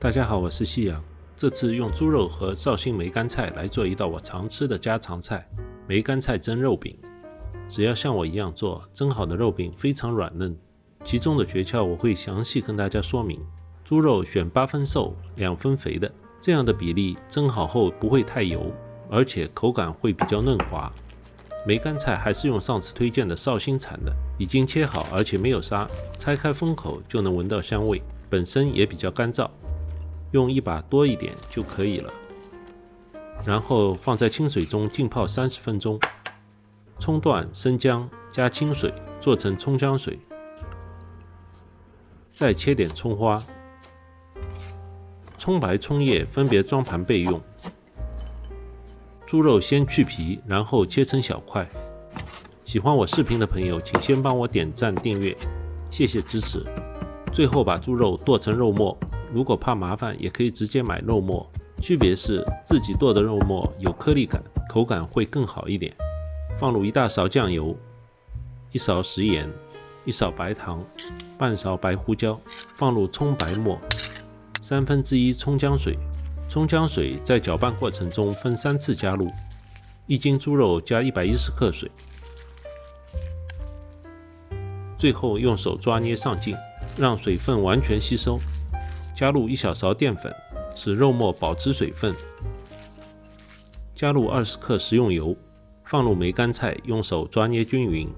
大家好，我是夕阳。这次用猪肉和绍兴梅干菜来做一道我常吃的家常菜——梅干菜蒸肉饼。只要像我一样做，蒸好的肉饼非常软嫩。其中的诀窍我会详细跟大家说明。猪肉选8分瘦、2分肥的，这样的比例蒸好后不会太油，而且口感会比较嫩滑。梅干菜还是用上次推荐的绍兴产的，已经切好而且没有沙，拆开封口就能闻到香味，本身也比较干燥。用一把多一点就可以了，然后放在清水中浸泡30分钟。葱段、生姜加清水做成葱姜水，再切点葱花、葱白、葱叶分别装盘备用。猪肉先去皮，然后切成小块。喜欢我视频的朋友，请先帮我点赞订阅，谢谢支持。最后把猪肉剁成肉末，如果怕麻烦，也可以直接买肉末，区别是自己剁的肉末有颗粒感，口感会更好一点。放入1大勺酱油、1勺食盐、1勺白糖、半勺白胡椒，放入葱白末、1/3葱姜水。葱姜水在搅拌过程中分3次加入，1斤猪肉加110克水，最后用手抓捏上劲，让水分完全吸收。加入1小勺淀粉，使肉末保持水分。加入20克食用油，放入梅干菜，用手抓捏均匀。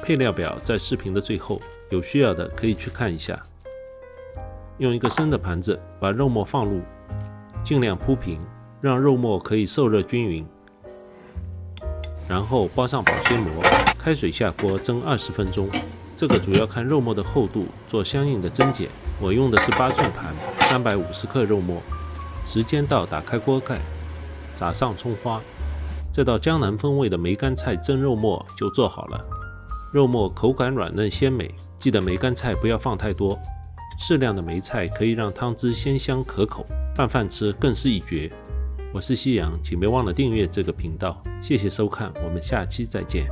配料表在视频的最后，有需要的可以去看一下。用一个深的盘子把肉末放入，尽量铺平，让肉末可以受热均匀。然后包上保鲜膜，开水下锅蒸20分钟。这个主要看肉末的厚度做相应的增减。我用的是8寸盘，350克肉末。时间到，打开锅盖，撒上葱花。这道江南风味的梅干菜蒸肉末就做好了。肉末口感软嫩鲜美，记得梅干菜不要放太多。适量的梅菜可以让汤汁鲜香可口，拌饭吃更是一绝。我是夕阳，请别忘了订阅这个频道。谢谢收看，我们下期再见。